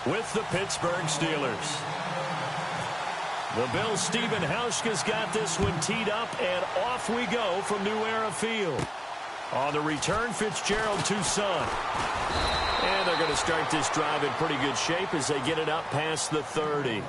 with the Pittsburgh Steelers. The Bills' Stephen Hauschka's got this one teed up, and off we go from New Era Field. On the return, Fitzgerald to Son. And they're going to start this drive in pretty good shape as they get it up past the 30.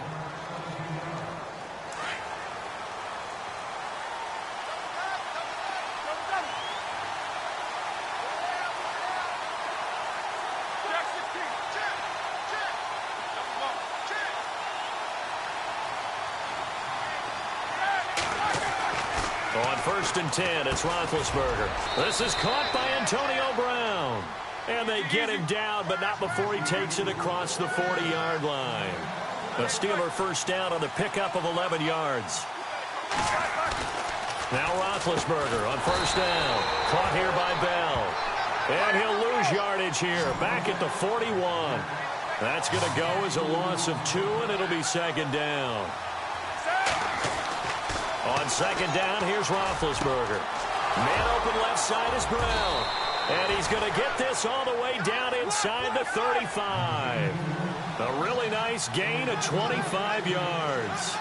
On 1st and 10, it's Roethlisberger. This is caught by Antonio Brown. And they get him down, but not before he takes it across the 40-yard line. A Steeler first down on the pickup of 11 yards. Now Roethlisberger on 1st down. Caught here by Bell. And he'll lose yardage here, back at the 41. That's going to go as a loss of 2, and it'll be 2nd down. On 2nd down, here's Roethlisberger. Man open left side is Brown. And he's going to get this all the way down inside the 35. A really nice gain of 25 yards.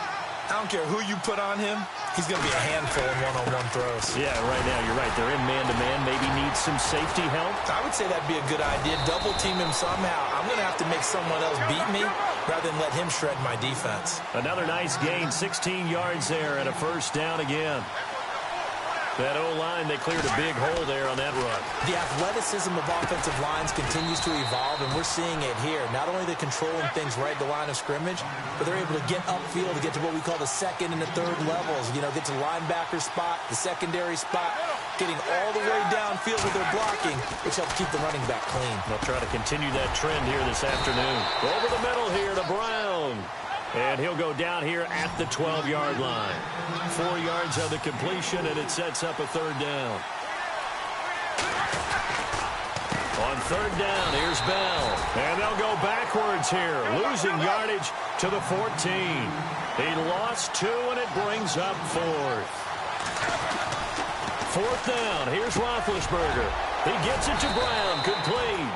I don't care who you put on him. He's going to be a handful in one-on-one throws. Yeah, right now, you're right. They're in man-to-man. Maybe needs some safety help. I would say that'd be a good idea. Double team him somehow. I'm going to have to make someone else beat me rather than let him shred my defense. Another nice gain, 16 yards there, and a 1st down again. That O-line, they cleared a big hole there on that run. The athleticism of offensive lines continues to evolve, and we're seeing it here. Not only are they controlling things right at the line of scrimmage, but they're able to get upfield to get to what we call the 2nd and the 3rd levels. You know, get to the linebacker spot, the secondary spot, getting all the way downfield with their blocking, which helps keep the running back clean. They'll try to continue that trend here this afternoon. Over the middle here to Brown. And he'll go down here at the 12-yard line. 4 yards on the completion, and it sets up a 3rd down. On 3rd down, here's Bell. And they'll go backwards here, losing yardage to the 14. He lost 2, and it brings up 4th. 4th down, here's Roethlisberger. He gets it to Brown, complete.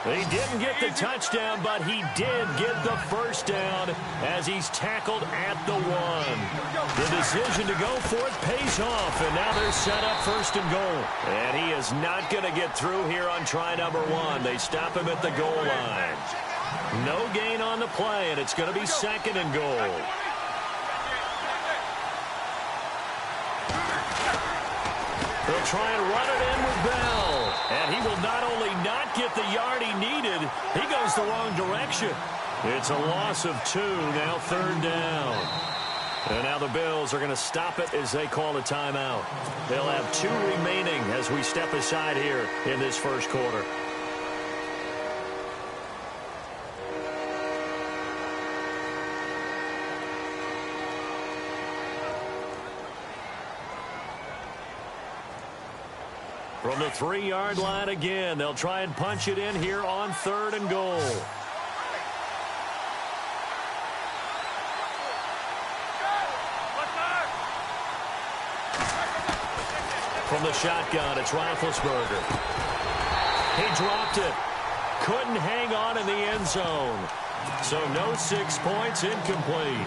He didn't get the touchdown, but he did get the 1st down as he's tackled at the 1. The decision to go for it pays off, and now they're set up 1st and goal. And he is not going to get through here on try number 1. They stop him at the goal line. No gain on the play, and it's going to be 2nd and goal. They'll try and run it in with Bell. And he will not only not get the yard he needed, he goes the wrong direction. It's a loss of 2, now 3rd down. And now the Bills are going to stop it as they call a timeout. They'll have 2 remaining as we step aside here in this 1st quarter. From the 3-yard line again, they'll try and punch it in here on 3rd and goal. From the shotgun, it's Roethlisberger. He dropped it. Couldn't hang on in the end zone. So no 6 points, incomplete.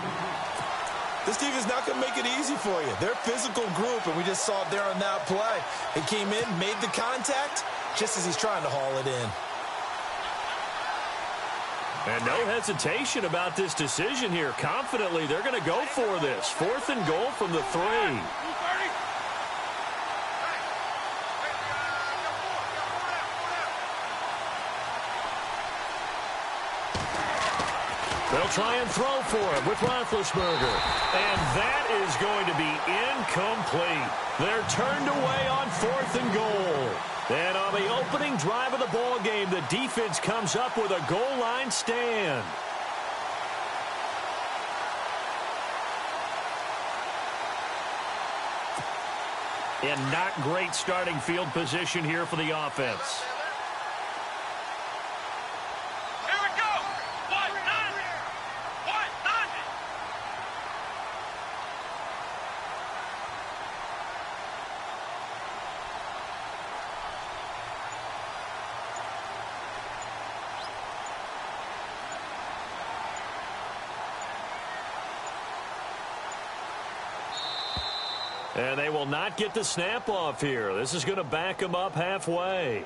This team is not going to make it easy for you. They're a physical group, and we just saw it there on that play. He came in, made the contact, just as he's trying to haul it in. And no hesitation about this decision here. Confidently, they're going to go for this. 4th and goal from the 3. They'll try and throw for it with Roethlisberger. And that is going to be incomplete. They're turned away on 4th and goal. And on the opening drive of the ball game, the defense comes up with a goal line stand. And not great starting field position here for the offense. And they will not get the snap off here. This is going to back them up halfway.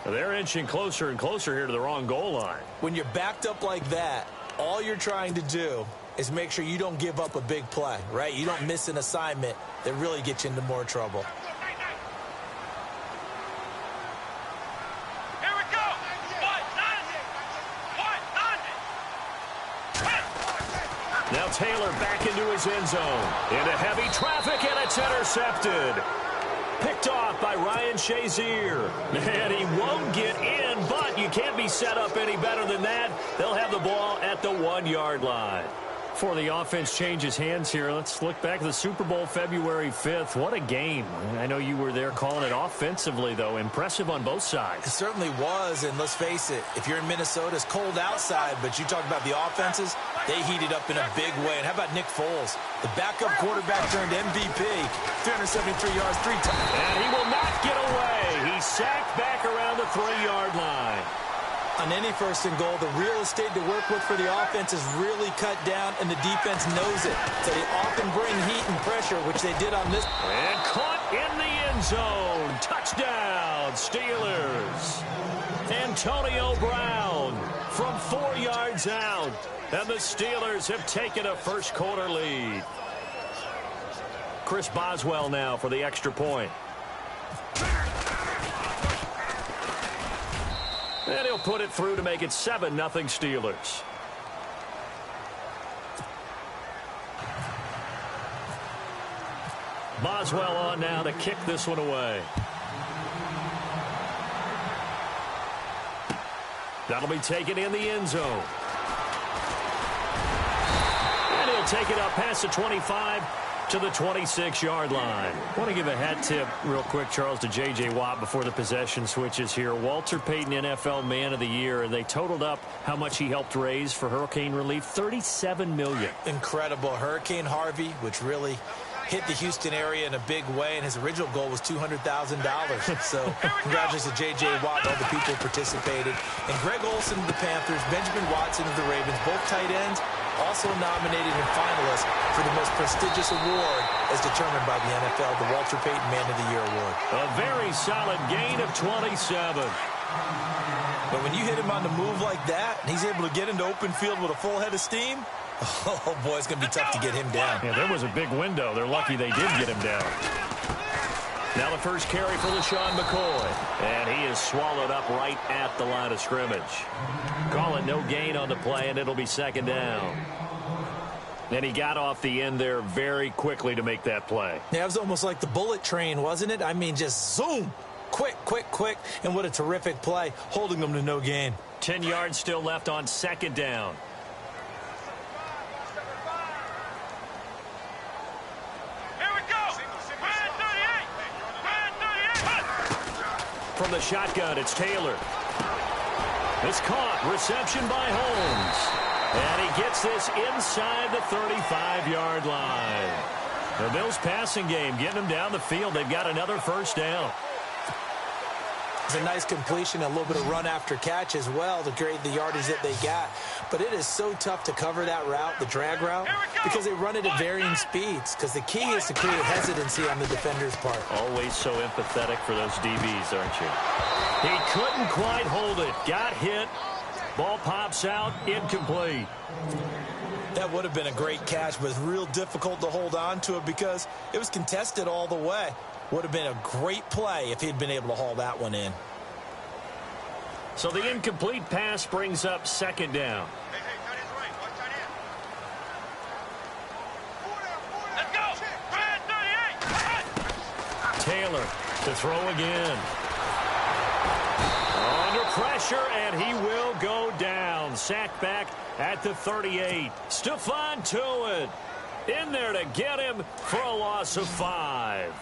They're inching closer and closer here to the wrong goal line. When you're backed up like that, all you're trying to do is make sure you don't give up a big play, right? You don't miss an assignment that really gets you into more trouble. Now Taylor back into his end zone. Into heavy traffic, and it's intercepted. Picked off by Ryan Shazier. And he won't get in, but you can't be set up any better than that. They'll have the ball at the 1-yard line. Before the offense changes hands here, let's look back at the Super Bowl February 5th. What a game. I know you were there calling it offensively, though. Impressive on both sides. It certainly was, and let's face it, if you're in Minnesota, it's cold outside, but you talk about the offenses, they heated up in a big way. And how about Nick Foles? The backup quarterback turned MVP, 373 yards, 3 touchdowns. And he will not get away. He's sacked back around the 3-yard line. On any first and goal, the real estate to work with for the offense is really cut down, and the defense knows it. So they often bring heat and pressure, which they did on this. And caught in the end zone. Touchdown, Steelers. Antonio Brown from 4 yards out. And the Steelers have taken a first-quarter lead. Chris Boswell now for the extra point. And he'll put it through to make it 7-0 Steelers. Boswell on now to kick this one away. That'll be taken in the end zone. And he'll take it up past the 25 to the 26-yard line. I want to give a hat tip real quick, Charles, to J.J. Watt before the possession switches here. Walter Payton, NFL Man of the Year, and they totaled up how much he helped raise for hurricane relief, $37 million. Incredible. Hurricane Harvey, which really hit the Houston area in a big way, and his original goal was $200,000. So congratulations to J.J. Watt and all the people who participated. And Greg Olsen of the Panthers, Benjamin Watson of the Ravens, both tight ends, also nominated and finalists for the most prestigious award as determined by the NFL, the Walter Payton Man of the Year Award. A very solid gain of 27. But when you hit him on the move like that, and he's able to get into open field with a full head of steam, oh boy, it's going to be tough to get him down. Yeah, there was a big window. They're lucky they did get him down. Now the first carry for LaShawn McCoy. And he is swallowed up right at the line of scrimmage. Call it no gain on the play, and it'll be second down. And he got off the end there very quickly to make that play. Yeah, it was almost like the bullet train, wasn't it? I mean, just zoom. Quick, quick, quick. And what a terrific play, holding them to no gain. 10 yards still left on second down. From the shotgun, it's Taylor. It's caught. Reception by Holmes. And he gets this inside the 35-yard line. The Bills passing game getting them down the field. They've got another first down. It's a nice completion, a little bit of run after catch as well to create the yardage that they got. But it is so tough to cover that route, the drag route, because they run it at varying speeds. Because the key is to create hesitancy on the defender's part. Always so empathetic for those DBs, aren't you? He couldn't quite hold it. Got hit. Ball pops out. Incomplete. That would have been a great catch, but it's real difficult to hold on to it because it was contested all the way. Would have been a great play if he'd been able to haul that one in. So the incomplete pass brings up second down. Taylor to throw again. Under pressure, and he will go down. Sacked back at the 38. Stephon Tuitt in there to get him for a loss of 5.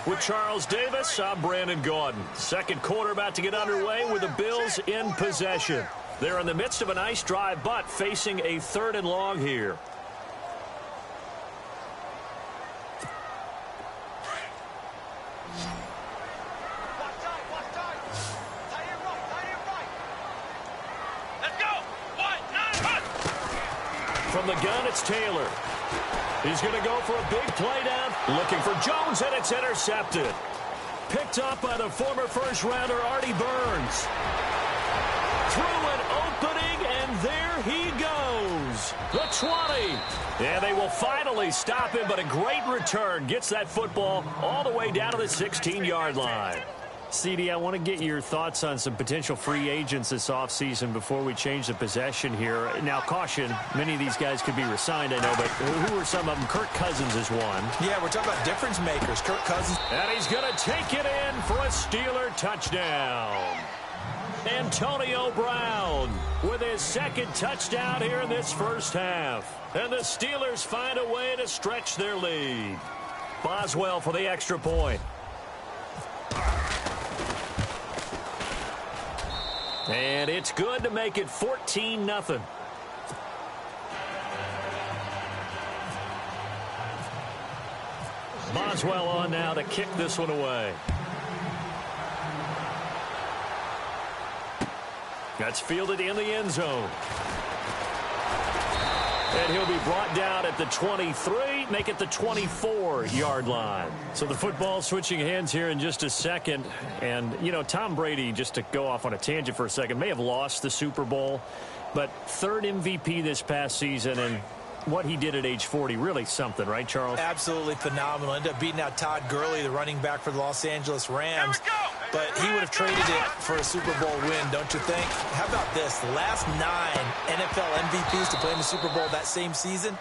With Charles Davis, I'm Brandon Gaudin. Second quarter about to get underway with the Bills in possession. They're in the midst of a nice drive, but facing a 3rd and long here. From the gun, it's Taylor. He's going to go for a big play down. Looking for Jones, and it's intercepted. Picked up by the former first-rounder, Artie Burns. Through an opening, and there he goes. The 20. And they will finally stop him, but a great return. Gets that football all the way down to the 16-yard line. CD, I want to get your thoughts on some potential free agents this offseason before we change the possession here. Now, caution, many of these guys could be resigned, I know, but who are some of them? Kirk Cousins is one. Yeah, we're talking about difference makers. Kirk Cousins. And he's going to take it in for a Steeler touchdown. Antonio Brown with his second touchdown here in this first half. And the Steelers find a way to stretch their lead. Boswell for the extra point. And it's good to make it 14-0. Boswell on now to kick this one away. That's fielded in the end zone. And he'll be brought down at the 23, make it the 24-yard line. So the football switching hands here in just a second. And, you know, Tom Brady, just to go off on a tangent for a second, may have lost the Super Bowl, but third MVP this past season, and what he did at age 40, really something, right, Charles? Absolutely phenomenal. Ended up beating out Todd Gurley, the running back for the Los Angeles Rams. But he would have traded it for a Super Bowl win, don't you think? How about this? The last 9 NFL MVPs to play in the Super Bowl that same season,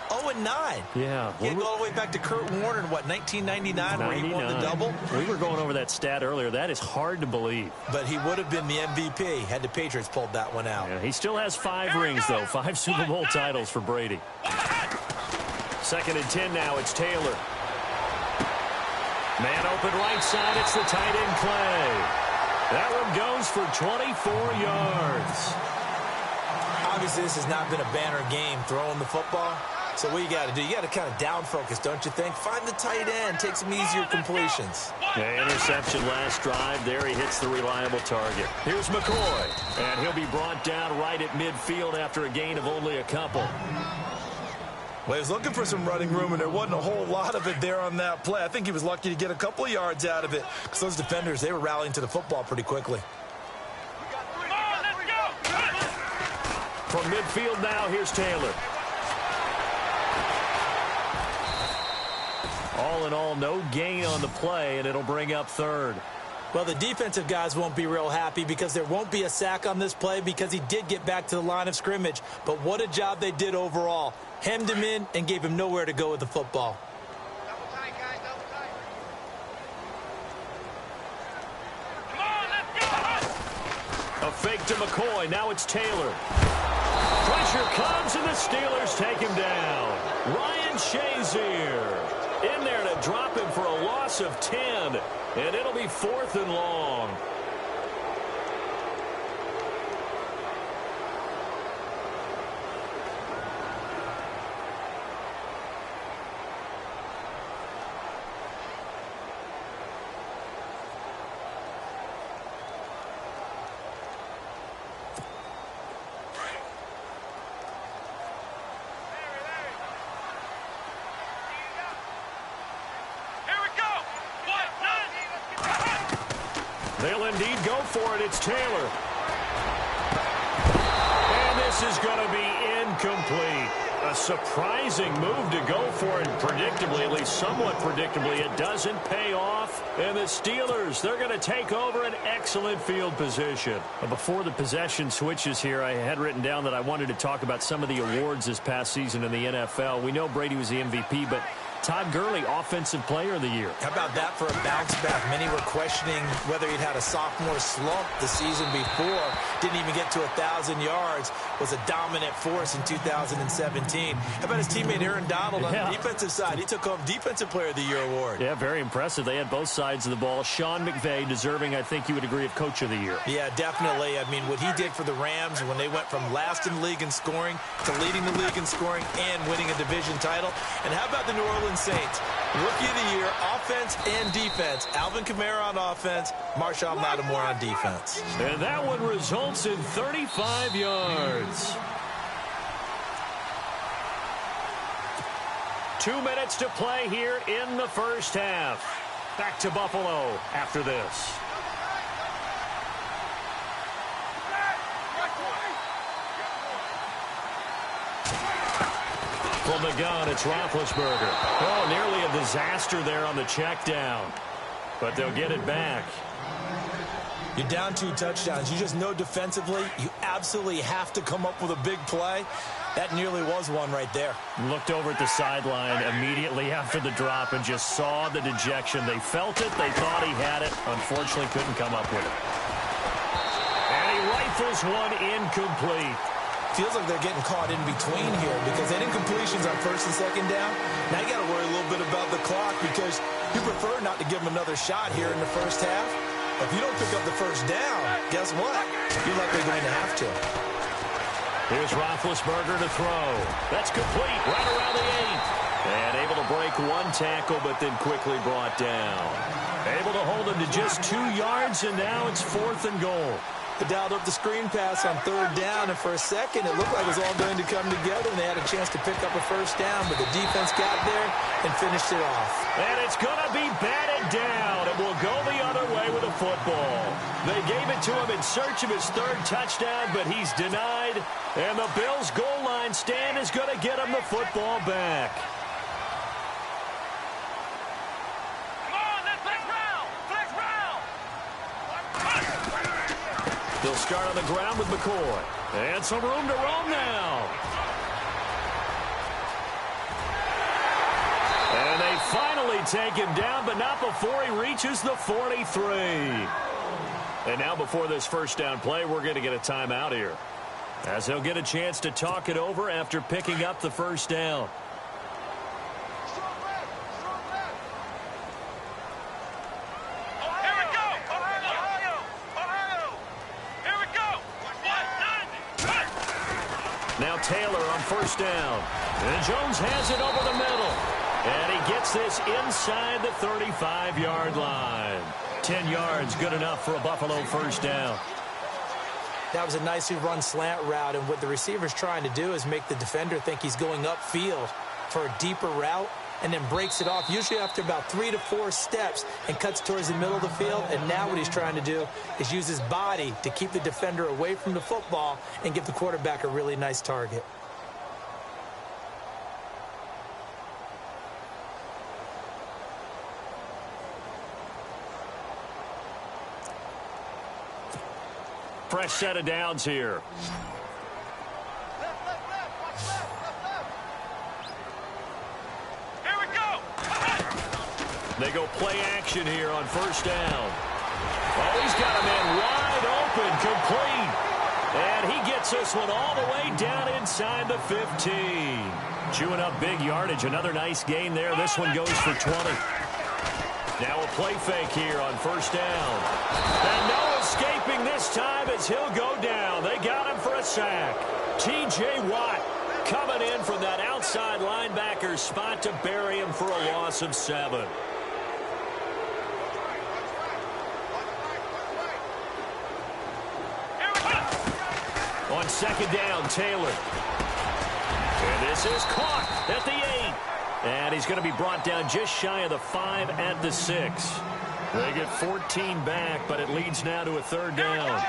0-9. Yeah. Getting all the way back to Kurt Warner in, what, 1999, where he won the double? We were going over that stat earlier. That is hard to believe. But he would have been the MVP had the Patriots pulled that one out. Yeah, he still has 5 rings, though. 5 Super Bowl titles for Brady. 2nd and 10 now. It's Taylor. Man open right side. It's the tight end play. That one goes for 24 yards. Obviously, this has not been a banner game throwing the football. So what you got to do, you got to kind of down focus, don't you think? Find the tight end, take some easier completions. Yeah, interception last drive. There he hits the reliable target. Here's McCoy, and he'll be brought down right at midfield after a gain of only a couple. Well, he was looking for some running room, and there wasn't a whole lot of it there on that play. I think he was lucky to get a couple of yards out of it. Because those defenders, they were rallying to the football pretty quickly. From midfield now, here's Taylor. All in all, no gain on the play, and it'll bring up 3rd. Well, the defensive guys won't be real happy because there won't be a sack on this play because he did get back to the line of scrimmage. But what a job they did overall. Hemmed him in and gave him nowhere to go with the football. Double tight, guys, double tight. Come on, let's go! A fake to McCoy. Now it's Taylor. Pressure comes, and the Steelers take him down. Ryan Shazier in there to drop him for a loss of 10. And it'll be 4th and long. They'll indeed go for it. It's Taylor. And this is going to be incomplete. A surprising move to go for it. Predictably, at least somewhat predictably, it doesn't pay off. And the Steelers, they're going to take over an excellent field position. Before the possession switches here, I had written down that I wanted to talk about some of the awards this past season in the NFL. We know Brady was the MVP, but Todd Gurley, Offensive Player of the Year. How about that for a bounce back? Many were questioning whether he'd had a sophomore slump the season before. Didn't even get to 1,000 yards. Was a dominant force in 2017. How about his teammate Aaron Donald on the defensive side? He took home Defensive Player of the Year award. Yeah, very impressive. They had both sides of the ball. Sean McVay deserving, I think you would agree, of Coach of the Year. Yeah, definitely. I mean, what he did for the Rams when they went from last in the league in scoring to leading the league in scoring and winning a division title. And how about the New Orleans Saints? Rookie of the Year, offense and defense. Alvin Kamara on offense, Marshawn Lattimore on defense. And that one results in 35 yards. 2 minutes to play here in the first half. Back to Buffalo after this. From the gun, it's Roethlisberger. Oh, nearly a disaster there on the check down. But they'll get it back. You're down 2 touchdowns. You just know defensively you absolutely have to come up with a big play. That nearly was one right there. Looked over at the sideline immediately after the drop and just saw the dejection. They felt it. They thought he had it. Unfortunately, couldn't come up with it. And he rifles one incomplete. Feels like they're getting caught in between here because they did incompletions on first and second down. Now you got to worry a little bit about the clock because you prefer not to give them another shot here in the first half. If you don't pick up the first down, guess what? You're likely going to have to. Here's Roethlisberger to throw. That's complete right around the 8. And able to break one tackle, but then quickly brought down. Able to hold him to just 2 yards, and now it's 4th and goal. They dialed up the screen pass on 3rd down, and for a second it looked like it was all going to come together, and they had a chance to pick up a first down, but the defense got there and finished it off. And it's going to be batted down. It will go the other way with a football. They gave it to him in search of his 3rd touchdown, but he's denied, and the Bills' goal line stand is going to get him the football back. They'll start on the ground with McCoy. And some room to roam now. And they finally take him down, but not before he reaches the 43. And now before this first down play, we're going to get a timeout here, as they'll get a chance to talk it over after picking up the first down. Now Taylor on first down. And Jones has it over the middle. And he gets this inside the 35-yard line. 10 yards, good enough for a Buffalo first down. That was a nicely run slant route, and what the receiver's trying to do is make the defender think he's going upfield for a deeper route, and then breaks it off, usually after about 3 to 4 steps, and cuts towards the middle of the field. And now what he's trying to do is use his body to keep the defender away from the football and give the quarterback a really nice target. Fresh set of downs here. They go play action here on first down. Oh, he's got a man wide open, complete. And he gets this one all the way down inside the 15. Chewing up big yardage. Another nice gain there. This one goes for 20. Now a play fake here on first down. And no escaping this time as he'll go down. They got him for a sack. T.J. Watt coming in from that outside linebacker spot to bury him for a loss of 7. On second down, Taylor. And this is caught at the 8. And he's going to be brought down just shy of the 5 at the 6. They get 14 back, but it leads now to a 3rd down.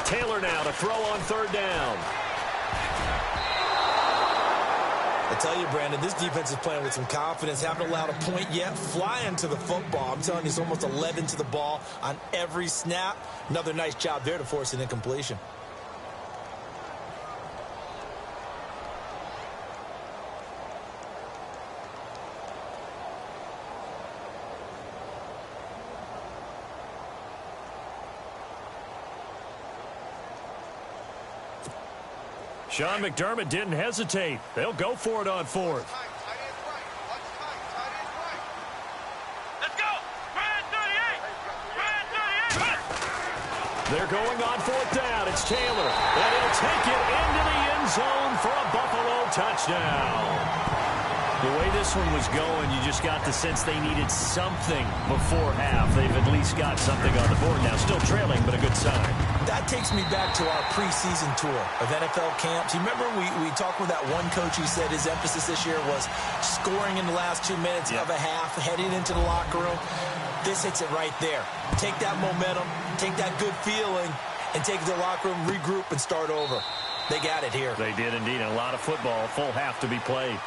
Taylor now to throw on 3rd down. I tell you, Brandon, this defense is playing with some confidence. Haven't allowed a point yet. Flying to the football. I'm telling you, it's almost 11 to the ball on every snap. Another nice job there to force an incompletion. Sean McDermott didn't hesitate. They'll go for it on 4th. They're going on 4th down. It's Taylor. And he'll take it into the end zone for a Buffalo touchdown. The way this one was going, you just got the sense they needed something before half. They've at least got something on the board now. Still trailing, but a good sign. That takes me back to our preseason tour of NFL camps. You remember we talked with that one coach who said his emphasis this year was scoring in the last 2 minutes of a half, heading into the locker room. This hits it right there. Take that momentum, take that good feeling, and take it to the locker room, regroup, and start over. They got it here. They did indeed, and a lot of football, full half to be played.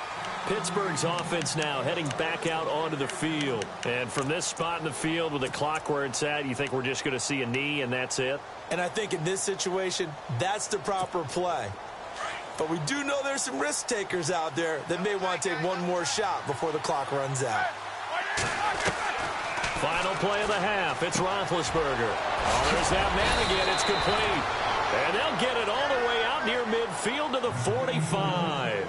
Pittsburgh's offense now heading back out onto the field. And from this spot in the field with the clock where it's at, you think we're just going to see a knee and that's it? And I think in this situation, that's the proper play. But we do know there's some risk takers out there that may want to take one more shot before the clock runs out. Final play of the half. It's Roethlisberger. Oh, there's that man again. It's complete. And they'll get it all the way out near midfield to the 45.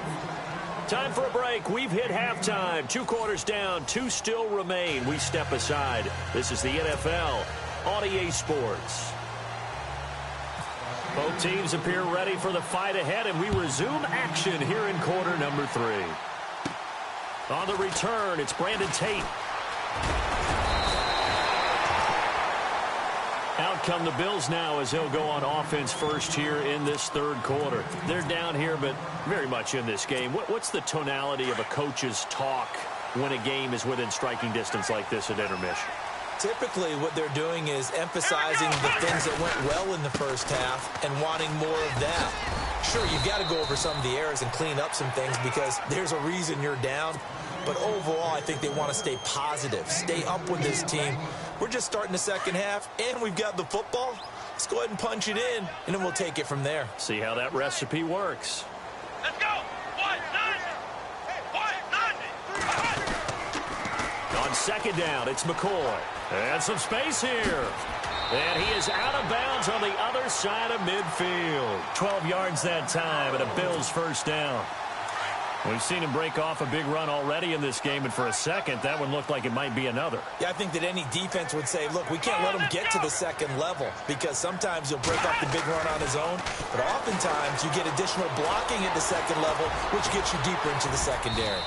Time for a break. We've hit halftime. 2 quarters down. 2 still remain. We step aside. This is the NFL on EA Sports. Both teams appear ready for the fight ahead, and we resume action here in quarter number 3. On the return, it's Brandon Tate. Out come the Bills now as they'll go on offense first here in this third quarter. They're down here, but very much in this game. What's the tonality of a coach's talk when a game is within striking distance like this at intermission? Typically, what they're doing is emphasizing the things that went well in the first half and wanting more of that. Sure, you've got to go over some of the errors and clean up some things because there's a reason you're down. But overall, I think they want to stay positive, stay up with this team. We're just starting the second half, and we've got the football. Let's go ahead and punch it in, and then we'll take it from there. See how that recipe works. Let's go. 190. 190. On second down, it's McCoy. And some space here. And he is out of bounds on the other side of midfield. 12 yards that time, and a Bills first down. We've seen him break off a big run already in this game, and for a second, that one looked like it might be another. Yeah, I think that any defense would say, look, we can't let him get to the second level because sometimes he'll break off the big run on his own, but oftentimes you get additional blocking at the second level, which gets you deeper into the secondary.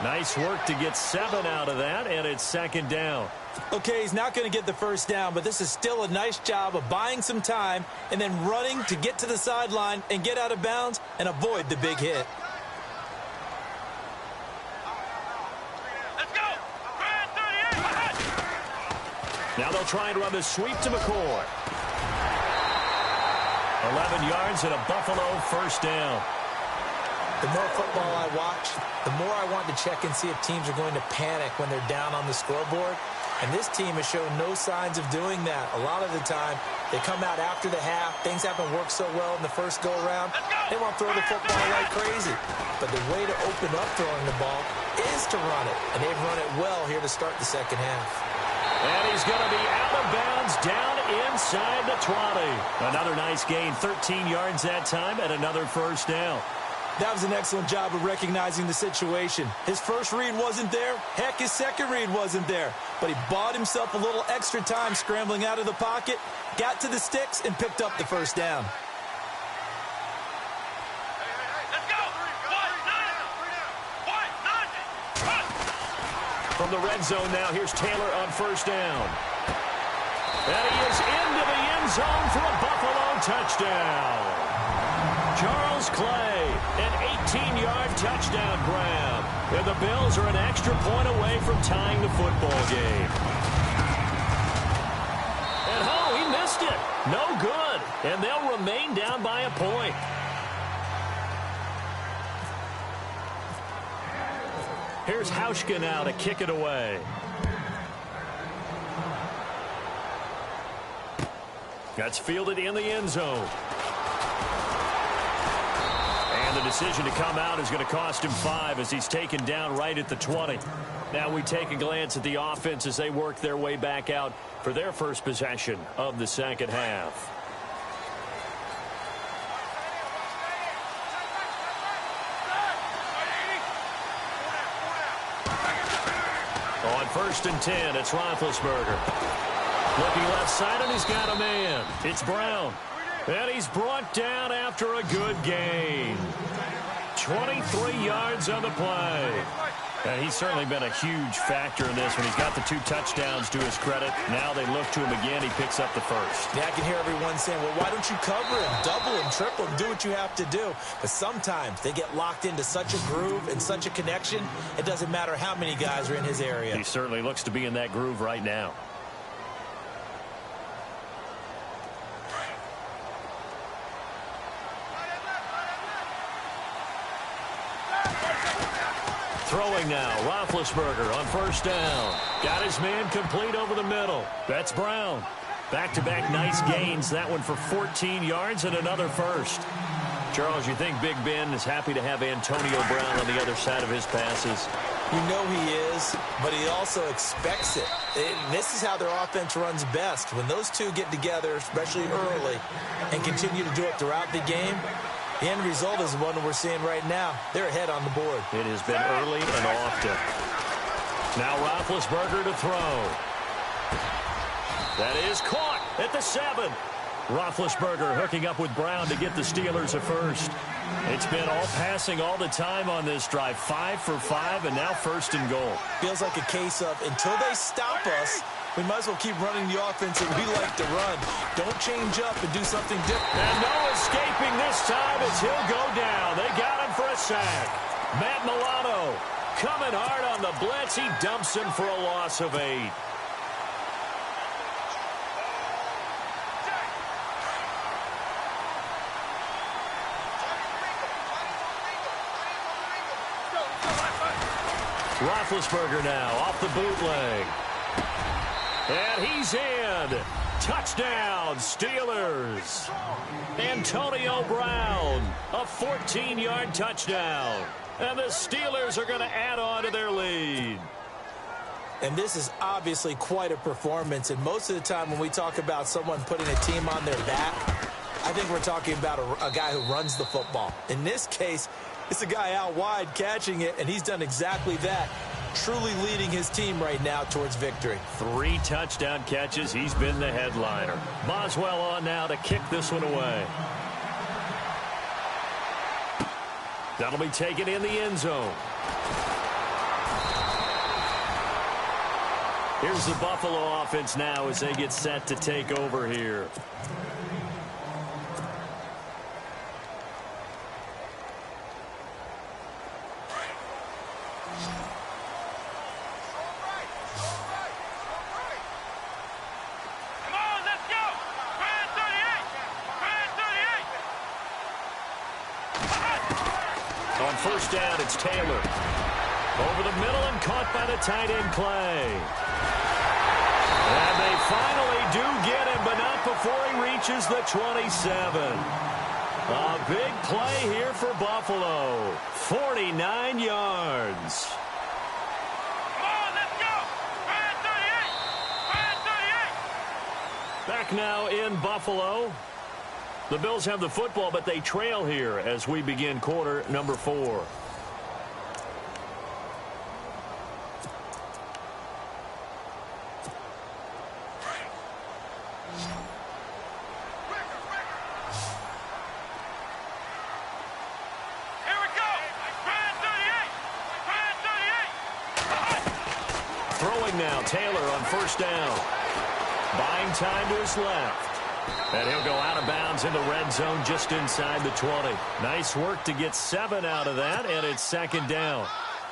Nice work to get 7 out of that, and it's second down. Okay, he's not going to get the first down, but this is still a nice job of buying some time and then running to get to the sideline and get out of bounds and avoid the big hit. Now they'll try and run the sweep to McCoy. 11 yards and a Buffalo first down. The more football I watch, the more I want to check and see if teams are going to panic when they're down on the scoreboard. And this team has shown no signs of doing that. A lot of the time, they come out after the half. Things haven't worked so well in the first go-around. They want to throw the football like crazy. But the way to open up throwing the ball is to run it. And they've run it well here to start the second half. And he's going to be out of bounds down inside the 20. Another nice gain, 13 yards that time, and another first down. That was an excellent job of recognizing the situation. His first read wasn't there. Heck, his second read wasn't there. But he bought himself a little extra time scrambling out of the pocket, got to the sticks, and picked up the first down. Let's go. 190. From the red zone now, here's Taylor on first down. And he is into the end zone for a Buffalo touchdown. Charles Clay, an 18-yard touchdown grab. And the Bills are an extra point away from tying the football game. And oh, he missed it. No good. And they'll remain down by a point. Here's Hauschka now to kick it away. That's fielded in the end zone. And the decision to come out is going to cost him 5 as he's taken down right at the 20. Now we take a glance at the offense as they work their way back out for their first possession of the second half. On first and 10, it's Roethlisberger. Looking left side, and he's got a man. It's Brown. And he's brought down after a good gain. 23 yards on the play. And he's certainly been a huge factor in this when he's got the 2 touchdowns to his credit. Now they look to him again. He picks up the first. Yeah, I can hear everyone saying, well, why don't you cover him, double him, triple him, do what you have to do. But sometimes they get locked into such a groove and such a connection, it doesn't matter how many guys are in his area. He certainly looks to be in that groove right now. Throwing now, Roethlisberger on first down. Got his man complete over the middle. That's Brown. Back-to-back nice gains. That one for 14 yards and another first. Charles, you think Big Ben is happy to have Antonio Brown on the other side of his passes? You know he is, but he also expects it. This is how their offense runs best. When those two get together, especially early, and continue to do it throughout the game, the end result is the one we're seeing right now. They're ahead on the board. It has been early and often. Now Roethlisberger to throw. That is caught at the 7. Roethlisberger hooking up with Brown to get the Steelers a first. It's been all passing all the time on this drive. 5 for 5, and now first and goal. Feels like a case of until they stop us, we might as well keep running the offense that we like to run. Don't change up and do something different. And no escaping this time as he'll go down. They got him for a sack. Matt Milano coming hard on the blitz. He dumps him for a loss of 8. Roethlisberger now off the bootleg. And he's in. Touchdown, Steelers. Antonio Brown, a 14-yard touchdown. And the Steelers are going to add on to their lead. And this is obviously quite a performance. And most of the time when we talk about someone putting a team on their back, I think we're talking about a guy who runs the football. In this case, it's a guy out wide catching it, and he's done exactly that. Truly leading his team right now towards victory. 3 touchdown catches. He's been the headliner. Boswell on now to kick this one away. That'll be taken in the end zone. Here's the Buffalo offense now as they get set to take over here. On first down, it's Taylor. Over the middle and caught by the tight end, Clay. And they finally do get him, but not before he reaches the 27. A big play here for Buffalo. 49 yards. Come on, let's go. 38. Back now in Buffalo. The Bills have the football, but they trail here as we begin quarter number 4. Throwing now, Taylor on first down. Buying time to his left. And he'll go out of bounds in the red zone just inside the 20. Nice work to get 7 out of that, and it's second down.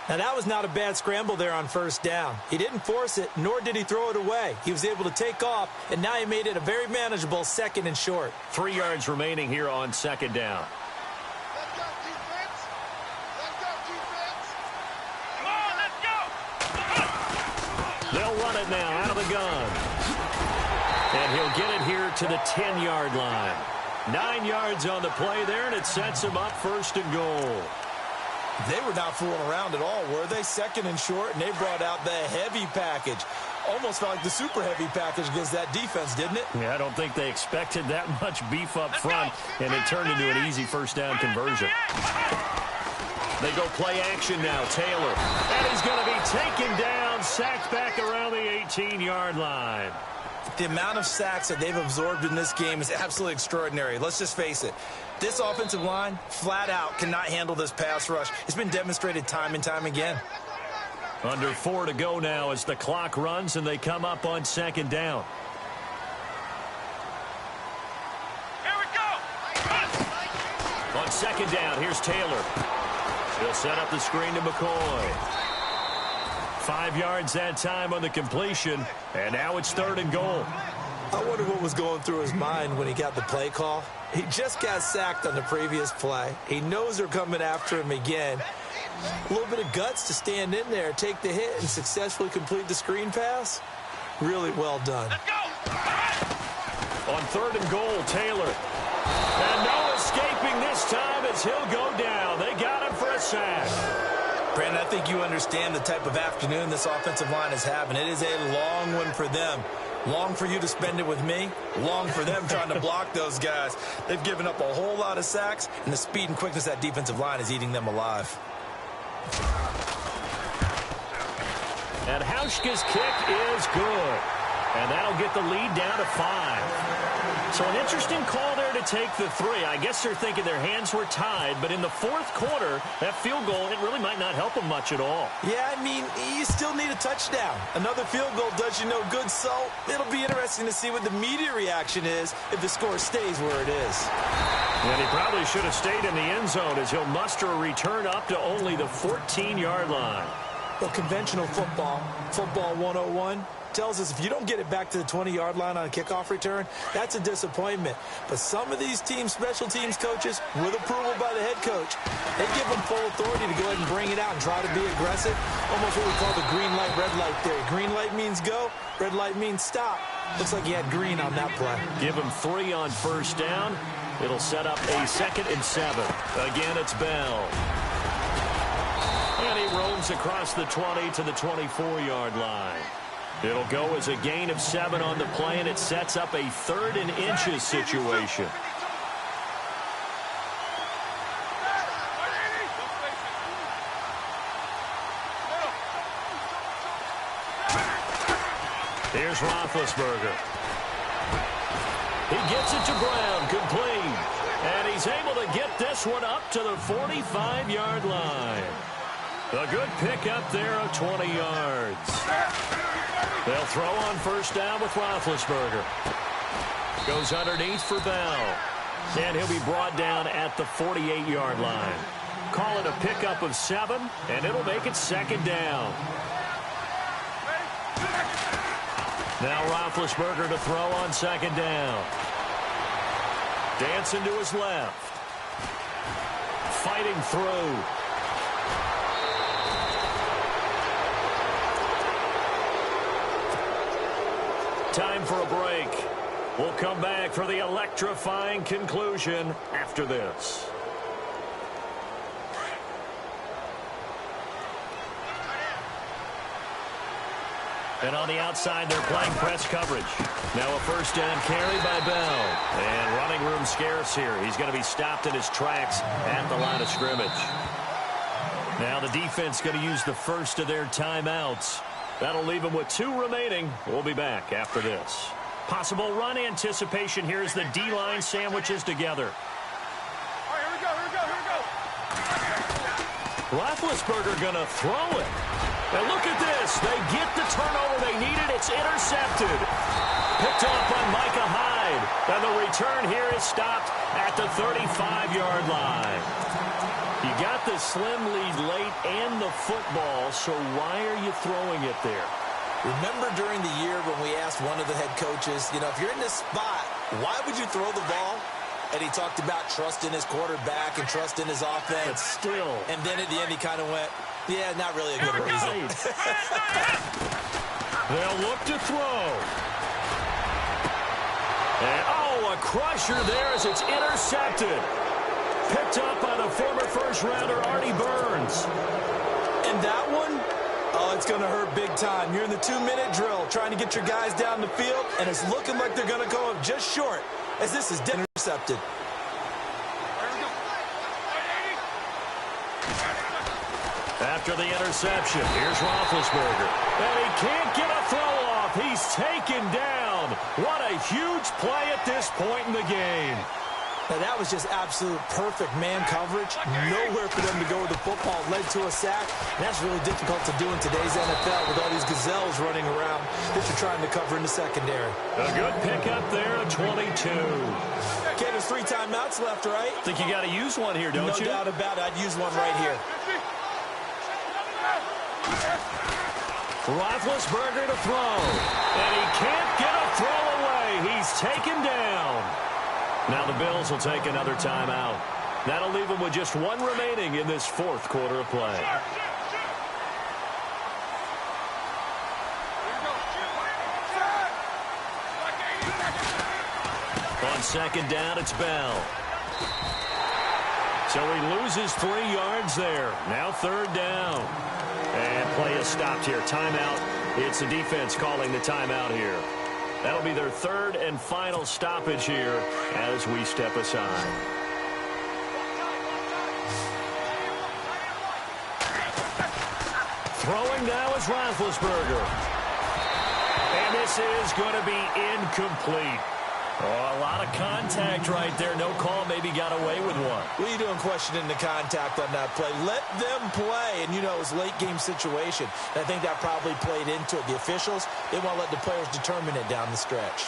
Now, that was not a bad scramble there on first down. He didn't force it, nor did he throw it away. He was able to take off, and now he made it a very manageable second and short. 3 yards remaining here on second down. Let's go, defense. Let's go, defense. Come on, let's go. They'll run it now out of the gun. And he'll get it here to the 10-yard line. 9 yards on the play there, and it sets him up first and goal. They were not fooling around at all, were they? Second and short, and they brought out the heavy package. Almost felt like the super heavy package against that defense, didn't it? Yeah, I don't think they expected that much beef up front, and it turned into an easy first down conversion. They go play action now, Taylor. And he's going to be taken down, sacked back around the 18-yard line. The amount of sacks that they've absorbed in this game is absolutely extraordinary. Let's just face it. This offensive line, flat out, cannot handle this pass rush. It's been demonstrated time and time again. Under 4 to go now as the clock runs and they come up on second down. Here we go. On second down, here's Taylor. He'll set up the screen to McCoy. 5 yards that time on the completion, and now it's 3rd and goal. I wonder what was going through his mind when he got the play call. He just got sacked on the previous play. He knows they're coming after him again. A little bit of guts to stand in there, take the hit, and successfully complete the screen pass. Really well done. Let's go. On 3rd and goal, Taylor. And no escaping this time as he'll go down. They got him for a sack. Brandon, I think you understand the type of afternoon this offensive line is having. It is a long one for them. Long for you to spend it with me. Long for them trying to block those guys. They've given up a whole lot of sacks, and the speed and quickness of that defensive line is eating them alive. And Hauschka's kick is good. And that'll get the lead down to 5. So an interesting call there to take the 3. I guess they're thinking their hands were tied, but in the 4th quarter, that field goal, it really might not help them much at all. Yeah, I mean, you still need a touchdown. Another field goal does you no good, so it'll be interesting to see what the media reaction is if the score stays where it is. And he probably should have stayed in the end zone as he'll muster a return up to only the 14-yard line. Well, conventional football 101, tells us if you don't get it back to the 20-yard line on a kickoff return, that's a disappointment. But some of these teams, special teams coaches, with approval by the head coach, they give them full authority to go ahead and bring it out and try to be aggressive. Almost what we call the green light, red light theory. Green light means go, red light means stop. Looks like he had green on that play. Give him 3 on 1st down. It'll set up a 2nd and 7. Again, it's Bell. And he roams across the 20 to the 24-yard line. It'll go as a gain of 7 on the play, and it sets up a 3rd and inches situation. Here's Roethlisberger. He gets it to Brown, complete. And he's able to get this one up to the 45-yard line. A good pickup there of 20 yards. They'll throw on 1st down with Roethlisberger. Goes underneath for Bell. And he'll be brought down at the 48-yard line. Call it a pickup of 7, and it'll make it 2nd down. Now Roethlisberger to throw on 2nd down. Dancing to his left. Fighting through. Time for a break. We'll come back for the electrifying conclusion after this. And on the outside, they're playing press coverage. Now a 1st down carry by Bell. And running room scarce here. He's going to be stopped in his tracks at the line of scrimmage. Now the defense going to use the first of their timeouts. That'll leave them with 2 remaining. We'll be back after this. Possible run anticipation here as the D-line sandwiches together. All right, here we go, here we go, here we go. Roethlisberger going to throw it. And look at this. They get the turnover they needed. It's intercepted. Picked off by Micah Hyde. And the return here is stopped at the 35-yard line. You got the slim lead late and the football, so why are you throwing it there? Remember during the year when we asked one of the head coaches, you know, if you're in this spot, why would you throw the ball? And he talked about trust in his quarterback and trust in his offense. But still. And then at the end he kind of went, yeah, not really a good reason. They'll look to throw. And, oh, a crusher there as it's intercepted. Picked up by the former first-rounder Artie Burns. And that one, oh, it's going to hurt big time. You're in the 2-minute drill trying to get your guys down the field, and it's looking like they're going to go up just short as this is intercepted. After the interception, here's Roethlisberger. And he can't get a throw off. He's taken down. What a huge play at this point in the game. Now, that was just absolute perfect man coverage. Nowhere for them to go with the football. Led to a sack. And that's really difficult to do in today's NFL with all these gazelles running around that you're trying to cover in the secondary. A good pickup there, a 22. Okay, there's 3 timeouts left, right? Think you got to use one here, don't you? No doubt about it. I'd use one right here. Roethlisberger to throw. And he can't get a throw away. He's taken down. Now the Bills will take another timeout. That'll leave them with just 1 remaining in this 4th quarter of play. On 2nd down, it's Bell. So he loses 3 yards there. Now 3rd down. And play is stopped here. Timeout. It's the defense calling the timeout here. That'll be their 3rd and final stoppage here as we step aside. Throwing now is Roethlisberger. And this is going to be incomplete. Oh, a lot of contact right there. No call. Maybe got away with one. What are you doing questioning the contact on that play? Let them play. And, you know, it was a late-game situation. And I think that probably played into it. The officials, they want to let the players determine it down the stretch.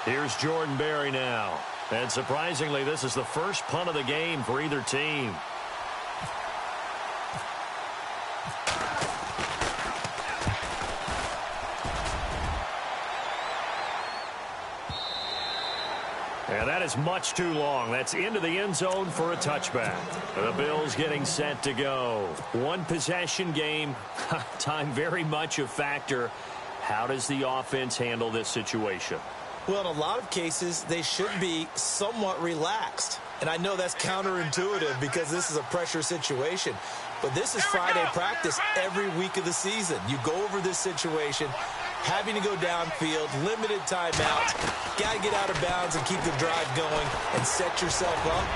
Here's Jordan Berry now. And surprisingly, this is the first punt of the game for either team. And that is much too long. That's into the end zone for a touchback. The Bills getting set to go. 1 possession game. Time very much a factor. How does the offense handle this situation? Well, in a lot of cases, they should be somewhat relaxed. And I know that's counterintuitive because this is a pressure situation. But this is Friday practice every week of the season. You go over this situation, having to go downfield, limited timeouts, got to get out of bounds and keep the drive going and set yourself up.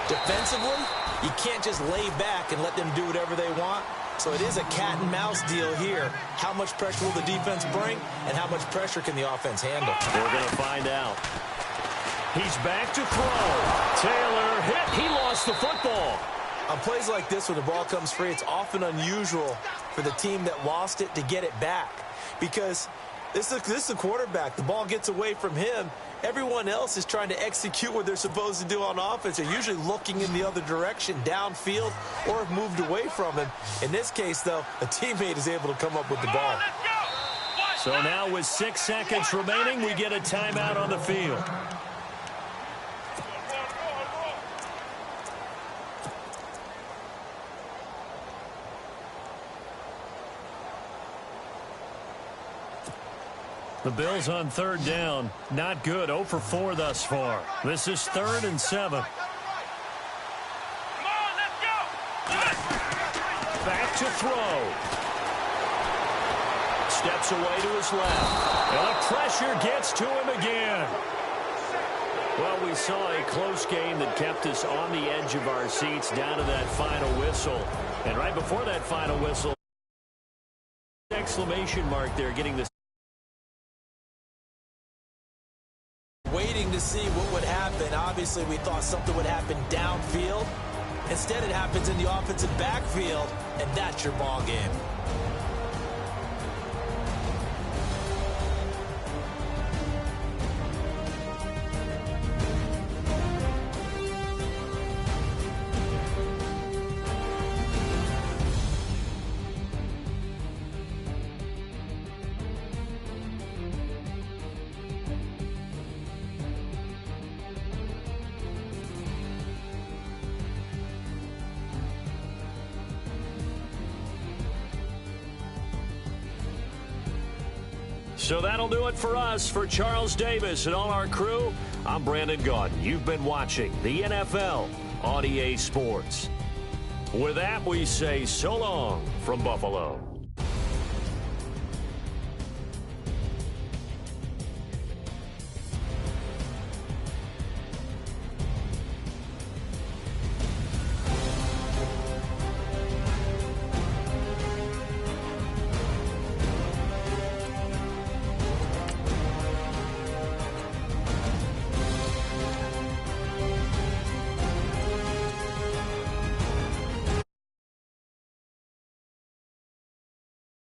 Defensively, you can't just lay back and let them do whatever they want. So it is a cat-and-mouse deal here. How much pressure will the defense bring, and how much pressure can the offense handle? We're going to find out. He's back to throw. Taylor hit. He lost the football. On plays like this, when the ball comes free, it's often unusual for the team that lost it to get it back. Because this is the quarterback. The ball gets away from him. Everyone else is trying to execute what they're supposed to do on offense. They're usually looking in the other direction, downfield, or have moved away from him. In this case, though, a teammate is able to come up with the ball. So now with 6 seconds remaining, we get a timeout on the field. The Bills on 3rd down. Not good. 0 for 4 thus far. This is 3rd and 7. Come on, let's go. Back to throw. Steps away to his left. And the pressure gets to him again. Well, we saw a close game that kept us on the edge of our seats down to that final whistle. And right before that final whistle, exclamation mark there, getting this. Waiting to see what would happen. Obviously, we thought something would happen downfield. Instead, it happens in the offensive backfield, and that's your ball game. So that'll do it for us. For Charles Davis and all our crew, I'm Brandon Gaudin. You've been watching the NFL on EA Sports. With that, we say so long from Buffalo.